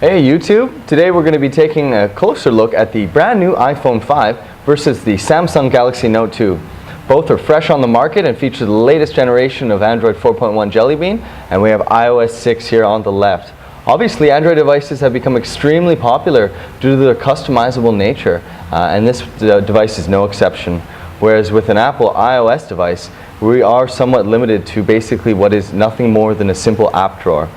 Hey YouTube! Today we're going to be taking a closer look at the brand new iPhone 5 versus the Samsung Galaxy Note 2. Both are fresh on the market and feature the latest generation of Android 4.1 Jelly Bean, and we have iOS 6 here on the left. Obviously, Android devices have become extremely popular due to their customizable nature, and this device is no exception. Whereas with an Apple iOS device, we are somewhat limited to basically what is nothing more than a simple app drawer.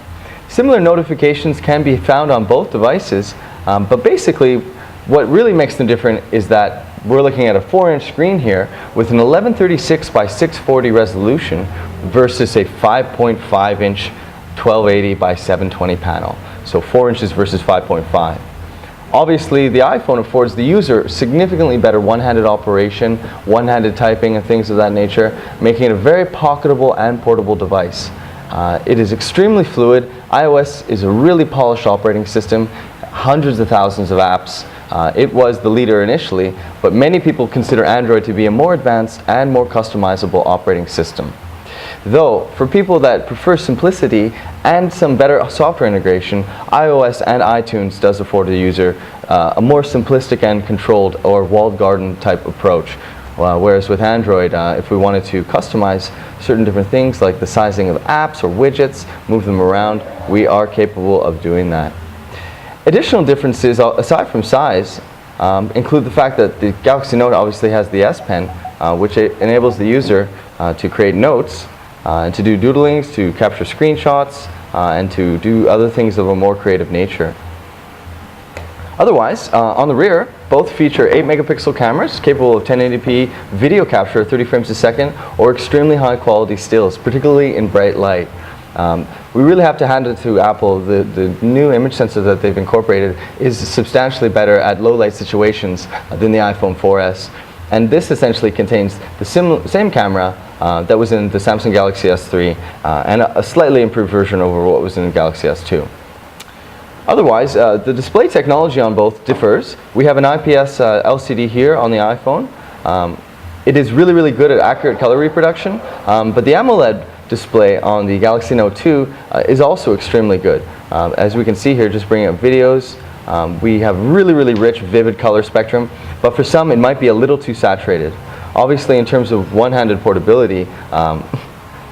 Similar notifications can be found on both devices, but basically what really makes them different is that we're looking at a 4-inch screen here with an 1136 by 640 resolution versus a 5.5-inch 1280 by 720 panel. So 4 inches versus 5.5. Obviously, the iPhone affords the user significantly better one-handed operation, one-handed typing and things of that nature, making it a very pocketable and portable device. It is extremely fluid. iOS is a really polished operating system, hundreds of thousands of apps. It was the leader initially, but many people consider Android to be a more advanced and more customizable operating system. Though, for people that prefer simplicity and some better software integration, iOS and iTunes does afford the user a more simplistic and controlled or walled garden type approach. Whereas with Android, if we wanted to customize certain different things like the sizing of apps or widgets, move them around, we are capable of doing that. Additional differences, aside from size, include the fact that the Galaxy Note obviously has the S Pen, which enables the user to create notes, and to do doodlings, to capture screenshots, and to do other things of a more creative nature. Otherwise, on the rear, both feature 8-megapixel cameras capable of 1080p video capture at 30 frames a second or extremely high quality stills, particularly in bright light. We really have to hand it to Apple. The new image sensor that they've incorporated is substantially better at low light situations than the iPhone 4S. And this essentially contains the same camera that was in the Samsung Galaxy S3 and a slightly improved version over what was in the Galaxy S2. Otherwise, the display technology on both differs. We have an IPS LCD here on the iPhone. It is really good at accurate color reproduction, but the AMOLED display on the Galaxy Note 2 is also extremely good. As we can see here, just bringing up videos, we have really rich, vivid color spectrum, but for some it might be a little too saturated. Obviously, in terms of one-handed portability,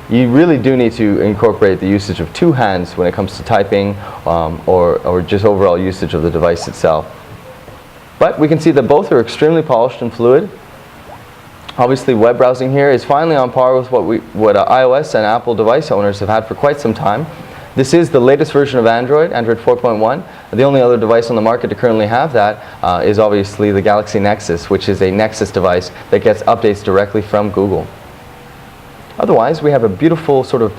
you really do need to incorporate the usage of two hands when it comes to typing or just overall usage of the device itself. But we can see that both are extremely polished and fluid. Obviously, web browsing here is finally on par with what iOS and Apple device owners have had for quite some time. This is the latest version of Android 4.1. The only other device on the market to currently have that is obviously the Galaxy Nexus, which is a Nexus device that gets updates directly from Google. Otherwise, we have a beautiful sort of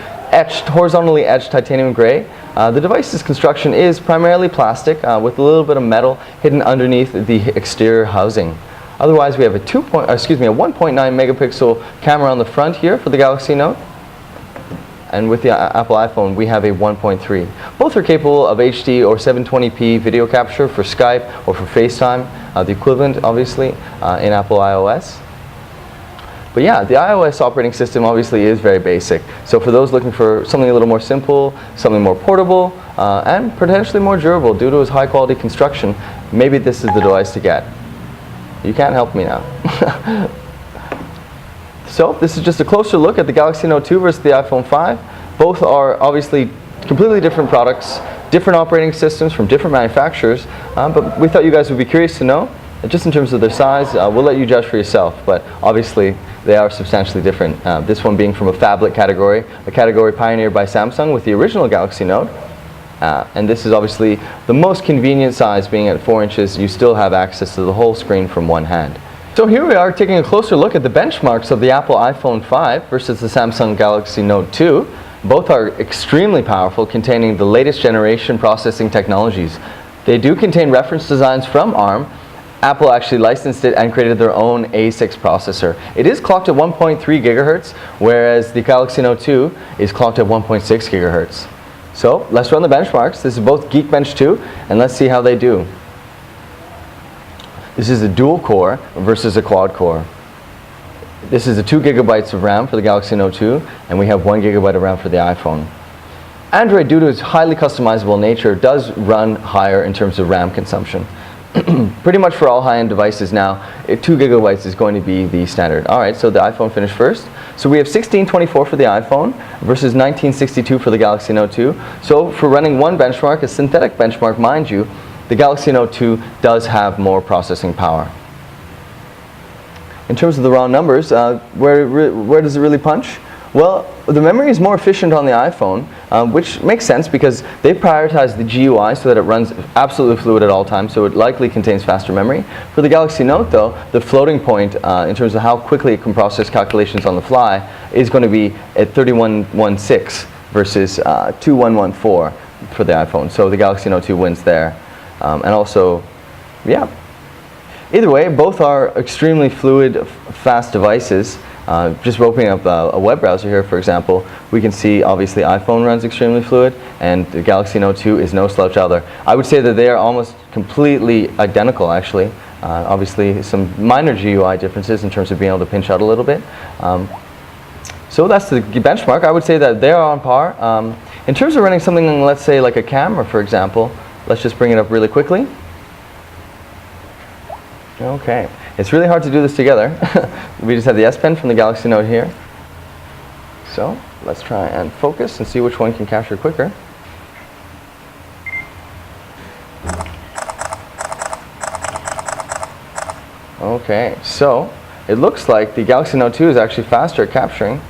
horizontally etched titanium gray. The device's construction is primarily plastic with a little bit of metal hidden underneath the exterior housing. Otherwise, we have a 1.9 megapixel camera on the front here for the Galaxy Note. And with the Apple iPhone, we have a 1.3. Both are capable of HD or 720p video capture for Skype or for FaceTime, the equivalent, obviously, in Apple iOS. But yeah, the iOS operating system obviously is very basic. So for those looking for something a little more simple, something more portable, and potentially more durable due to its high quality construction, maybe this is the device to get. You can't help me now. So this is just a closer look at the Galaxy Note 2 versus the iPhone 5. Both are obviously completely different products, different operating systems from different manufacturers, but we thought you guys would be curious to know. Just in terms of their size, we'll let you judge for yourself, but obviously they are substantially different. This one being from a phablet category, a category pioneered by Samsung with the original Galaxy Note. And this is obviously the most convenient size, being at 4 inches. You still have access to the whole screen from one hand. So here we are taking a closer look at the benchmarks of the Apple iPhone 5 versus the Samsung Galaxy Note 2. Both are extremely powerful, containing the latest generation processing technologies. They do contain reference designs from ARM. Apple actually licensed it and created their own A6 processor. It is clocked at 1.3 gigahertz, whereas the Galaxy Note 2 is clocked at 1.6 gigahertz. So let's run the benchmarks. This is both Geekbench 2, and let's see how they do. This is a dual core versus a quad core. This is a 2 gigabytes of RAM for the Galaxy Note 2, and we have 1 gigabyte of RAM for the iPhone. Android, due to its highly customizable nature, does run higher in terms of RAM consumption. Pretty much for all high-end devices now, 2 gigabytes is going to be the standard. Alright, so the iPhone finished first. So we have 1624 for the iPhone versus 1962 for the Galaxy Note 2. So for running one benchmark, a synthetic benchmark, mind you, the Galaxy Note 2 does have more processing power. In terms of the raw numbers, where does it really punch? Well, the memory is more efficient on the iPhone, which makes sense because they prioritize the GUI so that it runs absolutely fluid at all times, so it likely contains faster memory. For the Galaxy Note though, the floating point in terms of how quickly it can process calculations on the fly is going to be at 3116 versus 2114 for the iPhone. So the Galaxy Note 2 wins there. And also, yeah. Either way, both are extremely fluid, fast devices. Just opening up a web browser here, for example, we can see obviously iPhone runs extremely fluid, and the Galaxy Note 2 is no slouch either. I would say that they are almost completely identical, actually. Obviously, some minor GUI differences in terms of being able to pinch out a little bit. So that's the benchmark. I would say that they are on par. In terms of running something, let's say like a camera, for example, let's just bring it up really quickly. Okay, it's really hard to do this together. We just have the S Pen from the Galaxy Note here. So let's try and focus and see which one can capture quicker. Okay, so it looks like the Galaxy Note 2 is actually faster at capturing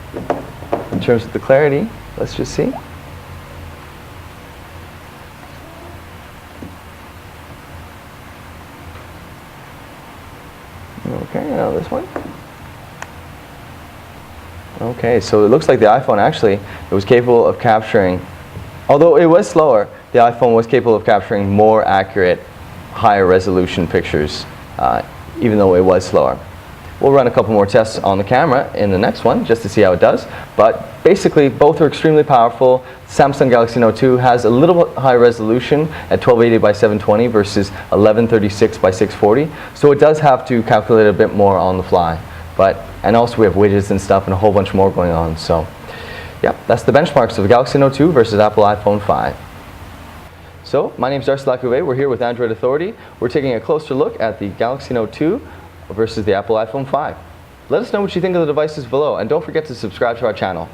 in terms of the clarity. Let's just see. Okay, now this one. Okay, so it looks like the iPhone actually, it was capable of capturing, although it was slower, the iPhone was capable of capturing more accurate, higher resolution pictures, even though it was slower. We'll run a couple more tests on the camera in the next one just to see how it does, but basically both are extremely powerful. Samsung Galaxy Note 2 has a little bit higher resolution at 1280 by 720 versus 1136 by 640, so it does have to calculate a bit more on the fly. And also we have widgets and stuff and a whole bunch more going on. So yeah, that's the benchmarks of the Galaxy Note 2 versus Apple iPhone 5. So my name is Darcy Lacouvé. We're here with Android Authority. We're taking a closer look at the Galaxy Note 2 versus the Apple iPhone 5. Let us know what you think of the devices below, and don't forget to subscribe to our channel.